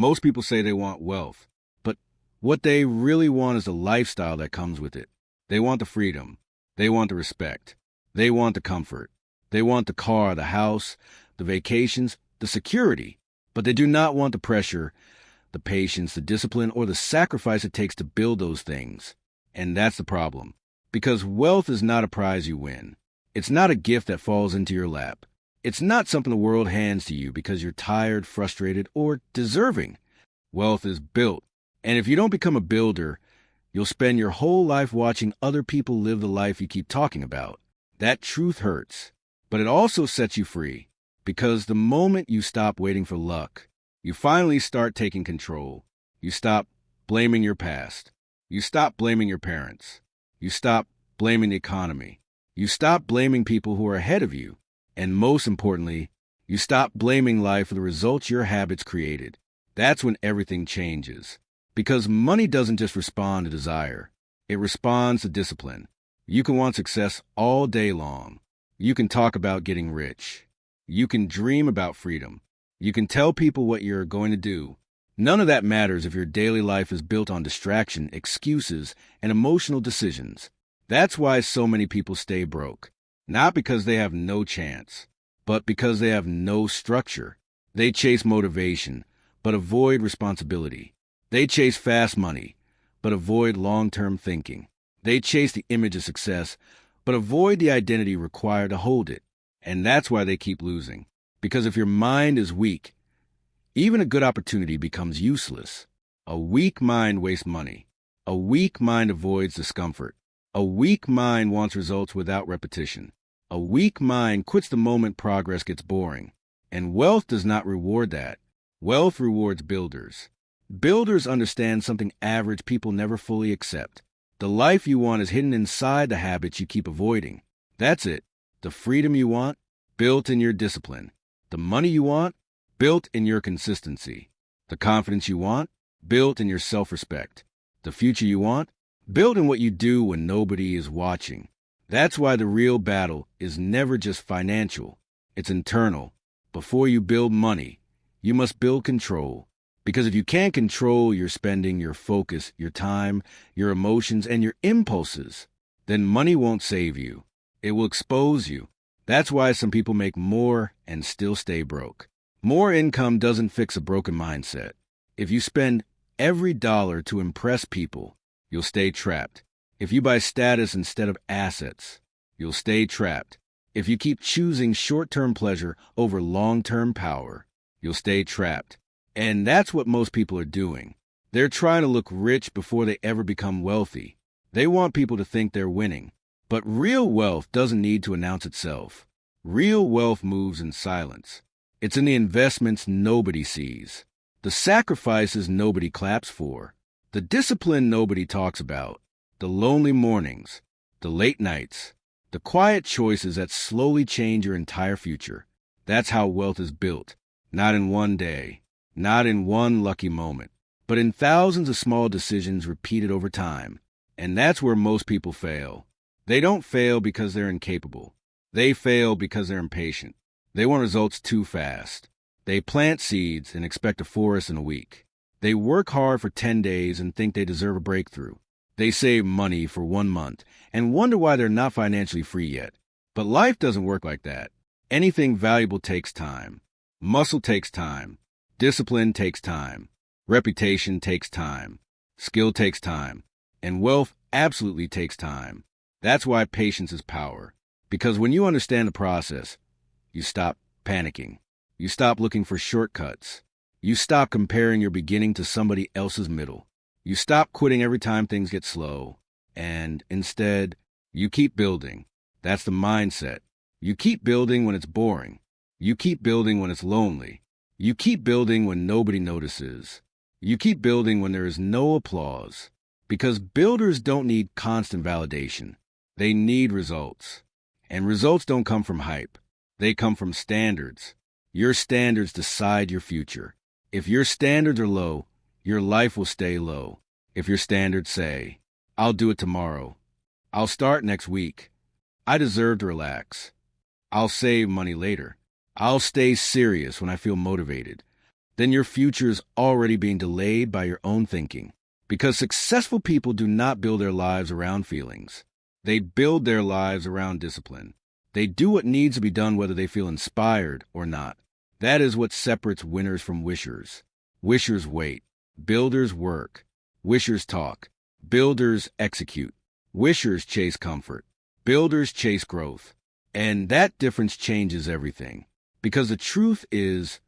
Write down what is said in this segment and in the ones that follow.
Most people say they want wealth, but what they really want is the lifestyle that comes with it. They want the freedom. They want the respect. They want the comfort. They want the car, the house, the vacations, the security. But they do not want the pressure, the patience, the discipline, or the sacrifice it takes to build those things. And that's the problem. Because wealth is not a prize you win. It's not a gift that falls into your lap. It's not something the world hands to you because you're tired, frustrated, or deserving. Wealth is built. And if you don't become a builder, you'll spend your whole life watching other people live the life you keep talking about. That truth hurts. But it also sets you free. Because the moment you stop waiting for luck, you finally start taking control. You stop blaming your past. You stop blaming your parents. You stop blaming the economy. You stop blaming people who are ahead of you. And most importantly, you stop blaming life for the results your habits created. That's when everything changes. Because money doesn't just respond to desire. It responds to discipline. You can want success all day long. You can talk about getting rich. You can dream about freedom. You can tell people what you're going to do. None of that matters if your daily life is built on distraction, excuses, and emotional decisions. That's why so many people stay broke. Not because they have no chance, but because they have no structure. They chase motivation, but avoid responsibility. They chase fast money, but avoid long-term thinking. They chase the image of success, but avoid the identity required to hold it. And that's why they keep losing. Because if your mind is weak, even a good opportunity becomes useless. A weak mind wastes money. A weak mind avoids discomfort. A weak mind wants results without repetition. A weak mind quits the moment progress gets boring. And wealth does not reward that. Wealth rewards builders. Builders understand something average people never fully accept. The life you want is hidden inside the habits you keep avoiding. That's it. The freedom you want, built in your discipline. The money you want, built in your consistency. The confidence you want, built in your self-respect. The future you want, built in what you do when nobody is watching. That's why the real battle is never just financial. It's internal. Before you build money, you must build control. Because if you can't control your spending, your focus, your time, your emotions, and your impulses, then money won't save you. It will expose you. That's why some people make more and still stay broke. More income doesn't fix a broken mindset. If you spend every dollar to impress people, you'll stay trapped. If you buy status instead of assets, you'll stay trapped. If you keep choosing short-term pleasure over long-term power, you'll stay trapped. And that's what most people are doing. They're trying to look rich before they ever become wealthy. They want people to think they're winning. But real wealth doesn't need to announce itself. Real wealth moves in silence. It's in the investments nobody sees, the sacrifices nobody claps for, the discipline nobody talks about, the lonely mornings, the late nights, the quiet choices that slowly change your entire future. That's how wealth is built, not in one day, not in one lucky moment, but in thousands of small decisions repeated over time. And that's where most people fail. They don't fail because they're incapable. They fail because they're impatient. They want results too fast. They plant seeds and expect a forest in a week. They work hard for 10 days and think they deserve a breakthrough. They save money for 1 month and wonder why they're not financially free yet. But life doesn't work like that. Anything valuable takes time. Muscle takes time. Discipline takes time. Reputation takes time. Skill takes time. And wealth absolutely takes time. That's why patience is power. Because when you understand the process, you stop panicking. You stop looking for shortcuts. You stop comparing your beginning to somebody else's middle. You stop quitting every time things get slow. And instead, you keep building. That's the mindset. You keep building when it's boring. You keep building when it's lonely. You keep building when nobody notices. You keep building when there is no applause. Because builders don't need constant validation. They need results. And results don't come from hype. They come from standards. Your standards decide your future. If your standards are low, your life will stay low. If your standards say, I'll do it tomorrow. I'll start next week. I deserve to relax. I'll save money later. I'll stay serious when I feel motivated. then your future is already being delayed by your own thinking. Because successful people do not build their lives around feelings. They build their lives around discipline. They do what needs to be done whether they feel inspired or not. That is what separates winners from wishers. Wishers wait. Builders work. Wishers talk. Builders execute. Wishers chase comfort. Builders chase growth. And that difference changes everything. Because the truth is,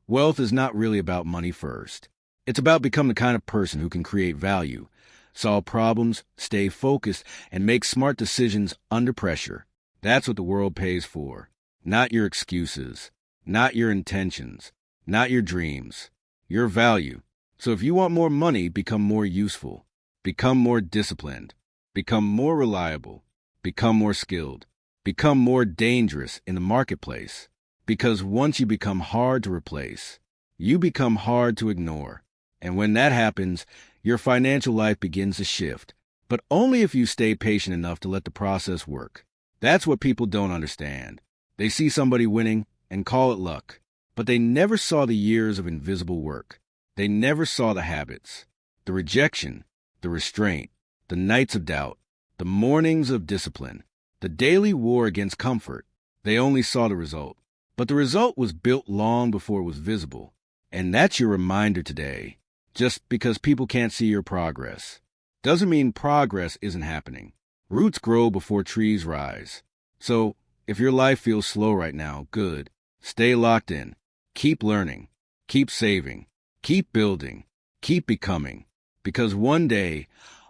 wealth is not really about money first. It's about becoming the kind of person who can create value, solve problems, stay focused, and make smart decisions under pressure. That's what the world pays for. Not your excuses, not your intentions, not your dreams, your value. So if you want more money, become more useful, become more disciplined, become more reliable, become more skilled, become more dangerous in the marketplace. Because once you become hard to replace, you become hard to ignore. And when that happens, your financial life begins to shift, but only if you stay patient enough to let the process work. That's what people don't understand. They see somebody winning and call it luck, but they never saw the years of invisible work. They never saw the habits, the rejection, the restraint, the nights of doubt, the mornings of discipline, the daily war against comfort. They only saw the result. But the result was built long before it was visible. And that's your reminder today. Just because people can't see your progress doesn't mean progress isn't happening. Roots grow before trees rise. So if your life feels slow right now, good. Stay locked in. Keep learning. Keep saving. Keep building. Keep becoming. Because one day,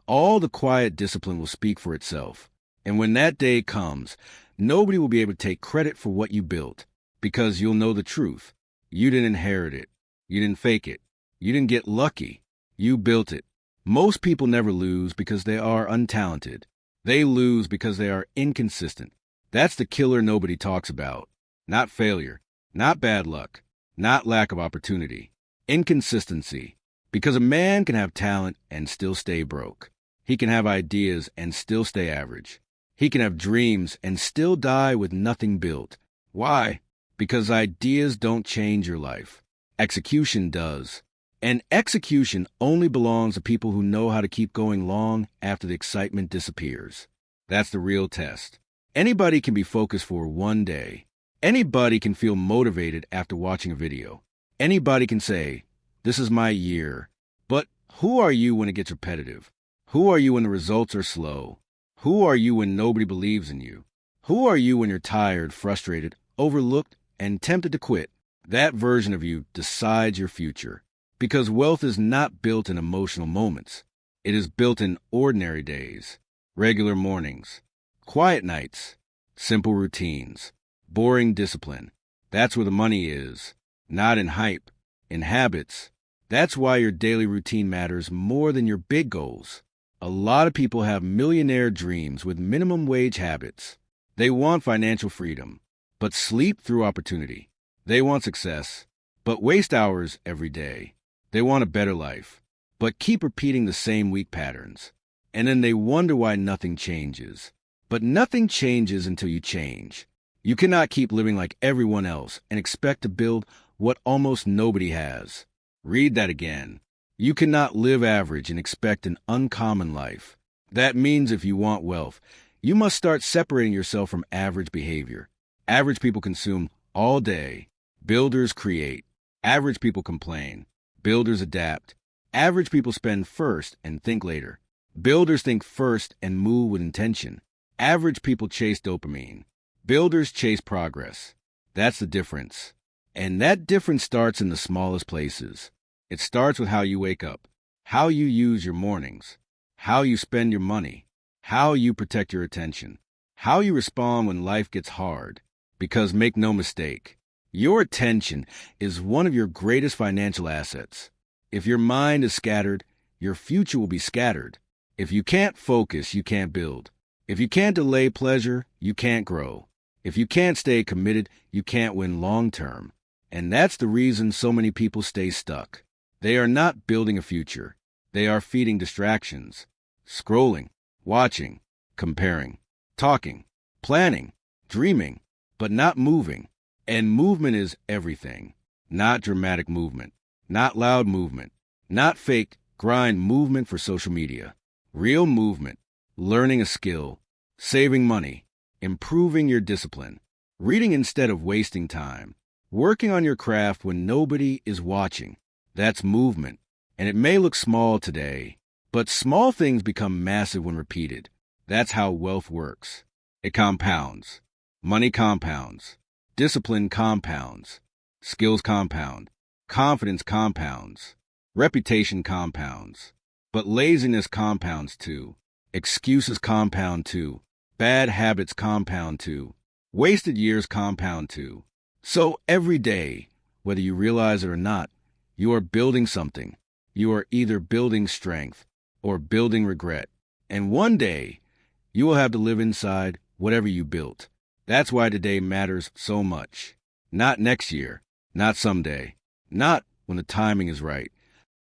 all the quiet discipline will speak for itself. And when that day comes, nobody will be able to take credit for what you built. Because you'll know the truth. You didn't inherit it. You didn't fake it. You didn't get lucky. You built it. Most people never lose because they are untalented. They lose because they are inconsistent. That's the killer nobody talks about. Not failure. Not bad luck. Not lack of opportunity. Inconsistency. Because a man can have talent and still stay broke. He can have ideas and still stay average. He can have dreams and still die with nothing built. Why? Because ideas don't change your life. Execution does. And execution only belongs to people who know how to keep going long after the excitement disappears. That's the real test. Anybody can be focused for one day. Anybody can feel motivated after watching a video. Anybody can say, "This is my year." But who are you when it gets repetitive? Who are you when the results are slow? Who are you when nobody believes in you? Who are you when you're tired, frustrated, overlooked, and tempted to quit? That version of you decides your future. Because wealth is not built in emotional moments. It is built in ordinary days, regular mornings, quiet nights, simple routines, boring discipline. That's where the money is, not in hype, in habits. That's why your daily routine matters more than your big goals. A lot of people have millionaire dreams with minimum wage habits. They want financial freedom, but sleep through opportunity. They want success, but waste hours every day. They want a better life, but keep repeating the same weak patterns. And then they wonder why nothing changes. But nothing changes until you change. You cannot keep living like everyone else and expect to build what almost nobody has. Read that again. You cannot live average and expect an uncommon life. That means if you want wealth, you must start separating yourself from average behavior. Average people consume all day. Builders create. Average people complain. Builders adapt. Average people spend first and think later. Builders think first and move with intention. Average people chase dopamine. Builders chase progress. That's the difference. And that difference starts in the smallest places. It starts with how you wake up, how you use your mornings, how you spend your money, how you protect your attention, how you respond when life gets hard. Because make no mistake, your attention is one of your greatest financial assets. If your mind is scattered, your future will be scattered. If you can't focus, you can't build. If you can't delay pleasure, you can't grow. If you can't stay committed, you can't win long term. And that's the reason so many people stay stuck. They are not building a future. They are feeding distractions, scrolling, watching, comparing, talking, planning, dreaming, but not moving. And movement is everything, not dramatic movement. Not loud movement. Not fake grind movement for social media. Real movement. Learning a skill. Saving money. Improving your discipline. Reading instead of wasting time. Working on your craft when nobody is watching. That's movement. And it may look small today, but small things become massive when repeated. That's how wealth works. It compounds. Money compounds. Discipline compounds. Skills compound. Confidence compounds. Reputation compounds. But laziness compounds too. Excuses compound too. Bad habits compound too. Wasted years compound too. So every day, whether you realize it or not, you are building something. You are either building strength or building regret. And one day, you will have to live inside whatever you built. That's why today matters so much. Not next year, not someday, not when the timing is right.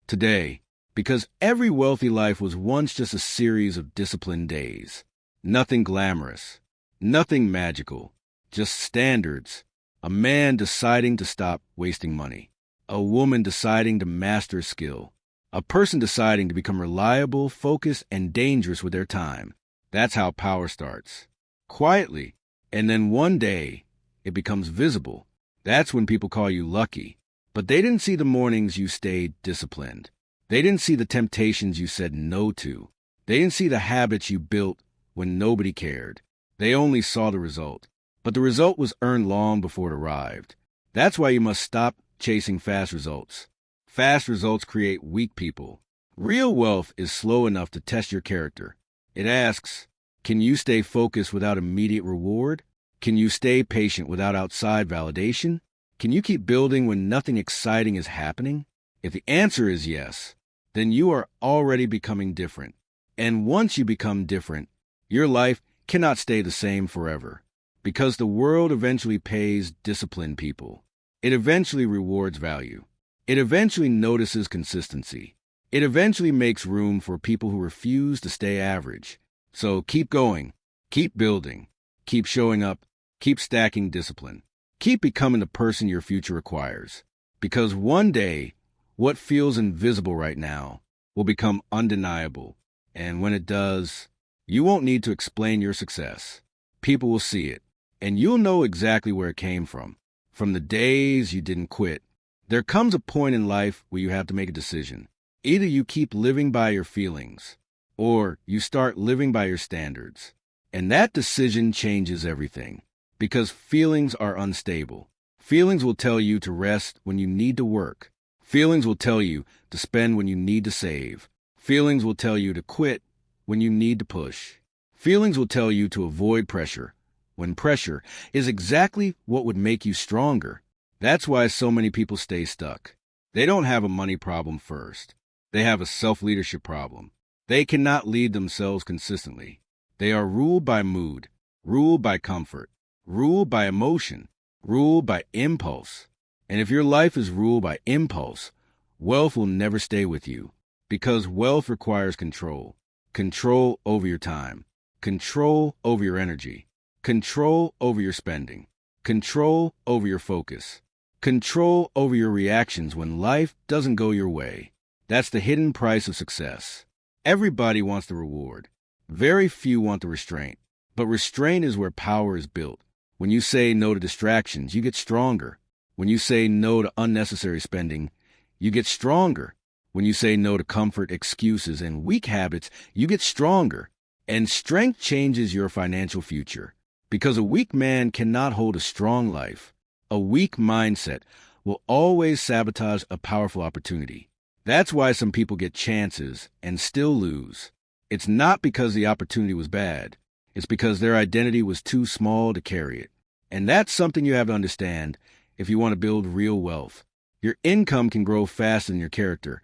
Today, because every wealthy life was once just a series of disciplined days. Nothing glamorous, nothing magical, just standards. A man deciding to stop wasting money. A woman deciding to master a skill. A person deciding to become reliable, focused, and dangerous with their time. That's how power starts. Quietly. And then one day, it becomes visible. That's when people call you lucky. But they didn't see the mornings you stayed disciplined. They didn't see the temptations you said no to. They didn't see the habits you built when nobody cared. They only saw the result. But the result was earned long before it arrived. That's why you must stop chasing fast results. Fast results create weak people. Real wealth is slow enough to test your character. It asks, can you stay focused without immediate reward? Can you stay patient without outside validation? Can you keep building when nothing exciting is happening? If the answer is yes, then you are already becoming different. And once you become different, your life cannot stay the same forever. Because the world eventually pays disciplined people. It eventually rewards value. It eventually notices consistency. It eventually makes room for people who refuse to stay average. So keep going, keep building, keep showing up, keep stacking discipline. Keep becoming the person your future requires. Because one day, what feels invisible right now will become undeniable. And when it does, you won't need to explain your success. People will see it. And you'll know exactly where it came from the days you didn't quit. There comes a point in life where you have to make a decision. Either you keep living by your feelings, or you start living by your standards. And that decision changes everything, because feelings are unstable. Feelings will tell you to rest when you need to work. Feelings will tell you to spend when you need to save. Feelings will tell you to quit when you need to push. Feelings will tell you to avoid pressure, when pressure is exactly what would make you stronger. That's why so many people stay stuck. They don't have a money problem first. They have a self-leadership problem. They cannot lead themselves consistently. They are ruled by mood, ruled by comfort, ruled by emotion, ruled by impulse. And if your life is ruled by impulse, wealth will never stay with you. Because wealth requires control. Control over your time. Control over your energy. Control over your spending. Control over your focus. Control over your reactions when life doesn't go your way. That's the hidden price of success. Everybody wants the reward. Very few want the restraint. But restraint is where power is built. When you say no to distractions, you get stronger. When you say no to unnecessary spending, you get stronger. When you say no to comfort, excuses, and weak habits, you get stronger. And strength changes your financial future. Because a weak man cannot hold a strong life. A weak mindset will always sabotage a powerful opportunity. That's why some people get chances and still lose. It's not because the opportunity was bad. It's because their identity was too small to carry it. And that's something you have to understand if you want to build real wealth. Your income can grow faster than your character,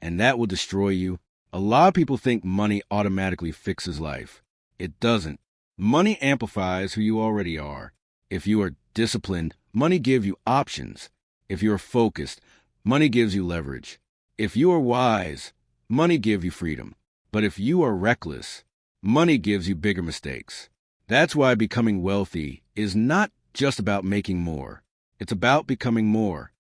and that will destroy you. A lot of people think money automatically fixes life. It doesn't. Money amplifies who you already are. If you are disciplined, money gives you options. If you are focused, money gives you leverage. If you are wise, money gives you freedom. But if you are reckless, money gives you bigger mistakes. That's why becoming wealthy is not just about making more. It's about becoming more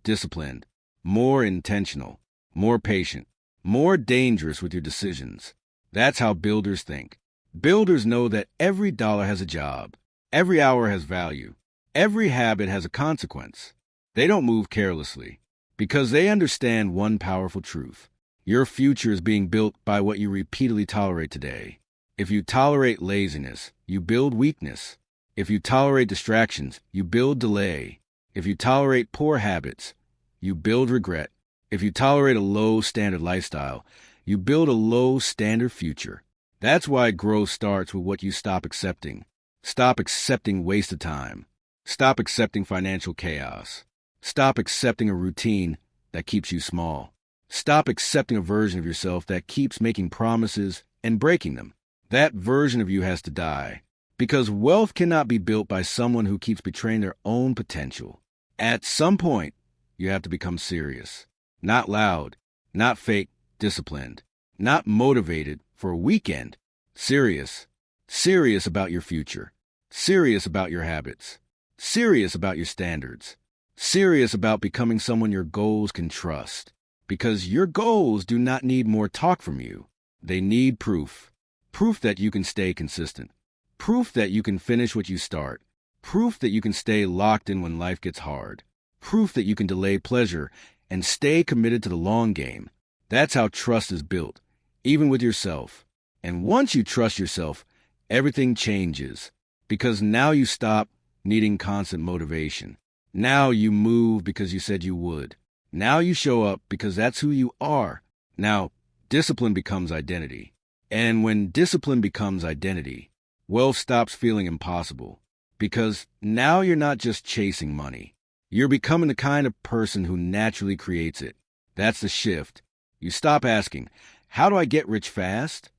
disciplined, more intentional, more patient, more dangerous with your decisions. That's how builders think. Builders know that every dollar has a job, every hour has value, every habit has a consequence. They don't move carelessly because they understand one powerful truth. Your future is being built by what you repeatedly tolerate today. If you tolerate laziness, you build weakness. If you tolerate distractions, you build delay. If you tolerate poor habits, you build regret. If you tolerate a low-standard lifestyle, you build a low-standard future. That's why growth starts with what you stop accepting. Stop accepting wasted time. Stop accepting financial chaos. Stop accepting a routine that keeps you small. Stop accepting a version of yourself that keeps making promises and breaking them. That version of you has to die. Because wealth cannot be built by someone who keeps betraying their own potential. At some point, you have to become serious. Not loud, not fake, disciplined. Not motivated for a weekend. Serious. Serious about your future. Serious about your habits. Serious about your standards. Serious about becoming someone your goals can trust. Because your goals do not need more talk from you. They need proof. Proof that you can stay consistent. Proof that you can finish what you start. Proof that you can stay locked in when life gets hard. Proof that you can delay pleasure and stay committed to the long game. That's how trust is built, even with yourself. And once you trust yourself, everything changes. Because now you stop needing constant motivation. Now you move because you said you would. Now you show up because that's who you are. Now, discipline becomes identity. And when discipline becomes identity, wealth stops feeling impossible. Because now you're not just chasing money. You're becoming the kind of person who naturally creates it. That's the shift. You stop asking, how do I get rich fast?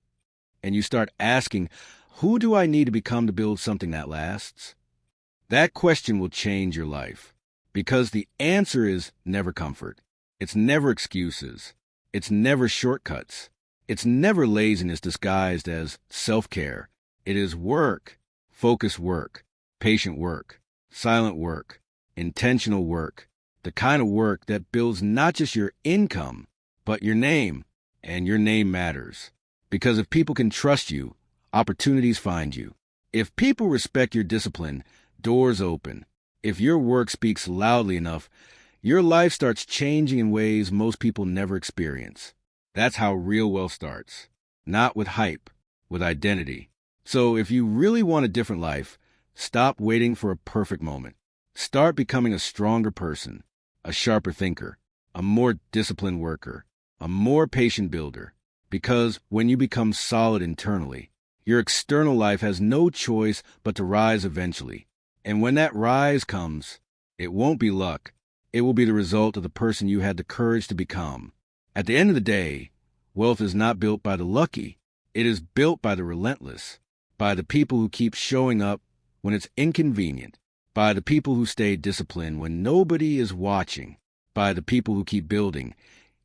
And you start asking, who do I need to become to build something that lasts? That question will change your life. Because the answer is never comfort. It's never excuses. It's never shortcuts. It's never laziness disguised as self-care. It is work, focused work, patient work, silent work, intentional work, the kind of work that builds not just your income, but your name. And your name matters. Because if people can trust you, opportunities find you. If people respect your discipline, doors open. If your work speaks loudly enough, your life starts changing in ways most people never experience. That's how real wealth starts. Not with hype, with identity. So if you really want a different life, stop waiting for a perfect moment. Start becoming a stronger person, a sharper thinker, a more disciplined worker, a more patient builder. Because when you become solid internally, your external life has no choice but to rise eventually. And when that rise comes, it won't be luck. It will be the result of the person you had the courage to become. At the end of the day, wealth is not built by the lucky. It is built by the relentless, by the people who keep showing up when it's inconvenient, by the people who stay disciplined when nobody is watching, by the people who keep building,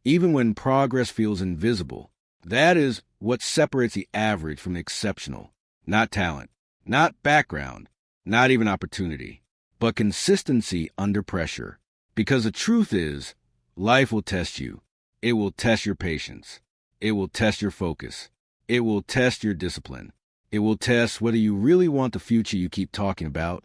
even when progress feels invisible. That is what separates the average from the exceptional. Not talent, not background, not even opportunity, but consistency under pressure. Because the truth is, life will test you. It will test your patience. It will test your focus. It will test your discipline. It will test whether you really want the future you keep talking about,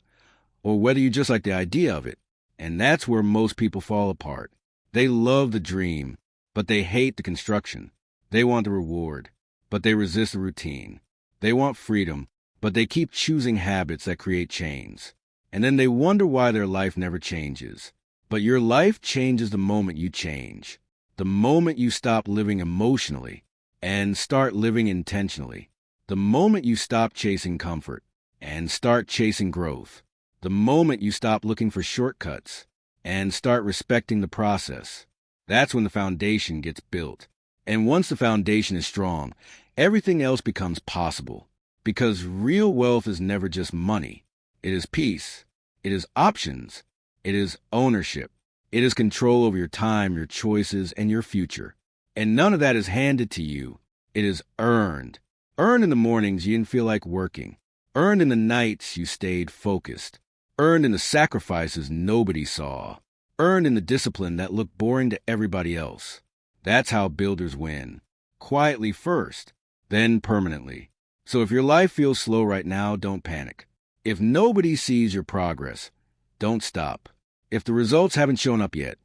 or whether you just like the idea of it. And that's where most people fall apart. They love the dream, but they hate the construction. They want the reward, but they resist the routine. They want freedom, but they keep choosing habits that create chains. And then they wonder why their life never changes. But your life changes the moment you change. The moment you stop living emotionally and start living intentionally. The moment you stop chasing comfort and start chasing growth. The moment you stop looking for shortcuts and start respecting the process. That's when the foundation gets built. And once the foundation is strong, everything else becomes possible. Because real wealth is never just money. It is peace. It is options. It is ownership. It is control over your time, your choices, and your future. And none of that is handed to you. It is earned. Earned in the mornings you didn't feel like working. Earned in the nights you stayed focused. Earned in the sacrifices nobody saw. earned in the discipline that looked boring to everybody else. That's how builders win. Quietly first, then permanently. So if your life feels slow right now, don't panic. If nobody sees your progress, don't stop. If the results haven't shown up yet,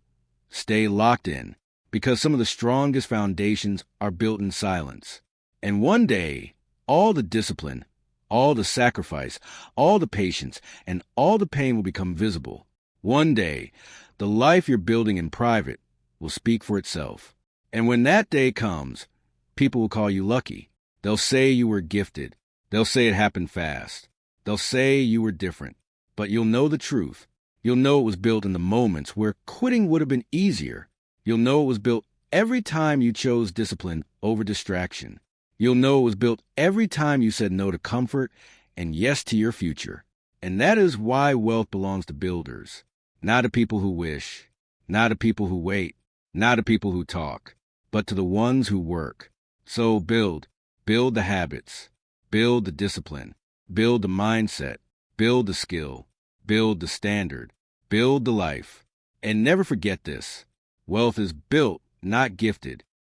stay locked in, because some of the strongest foundations are built in silence. And one day, all the discipline, all the sacrifice, all the patience, and all the pain will become visible. One day, the life you're building in private will speak for itself. And when that day comes, people will call you lucky. They'll say you were gifted. They'll say it happened fast. They'll say you were different. But you'll know the truth. You'll know it was built in the moments where quitting would have been easier. You'll know it was built every time you chose discipline over distraction. You'll know it was built every time you said no to comfort and yes to your future. And that is why wealth belongs to builders, not to people who wish, not to people who wait, not to people who talk, but to the ones who work. So build the habits, build the discipline, build the mindset, build the skill, build the standard, build the life. And never forget this: wealth is built, not gifted.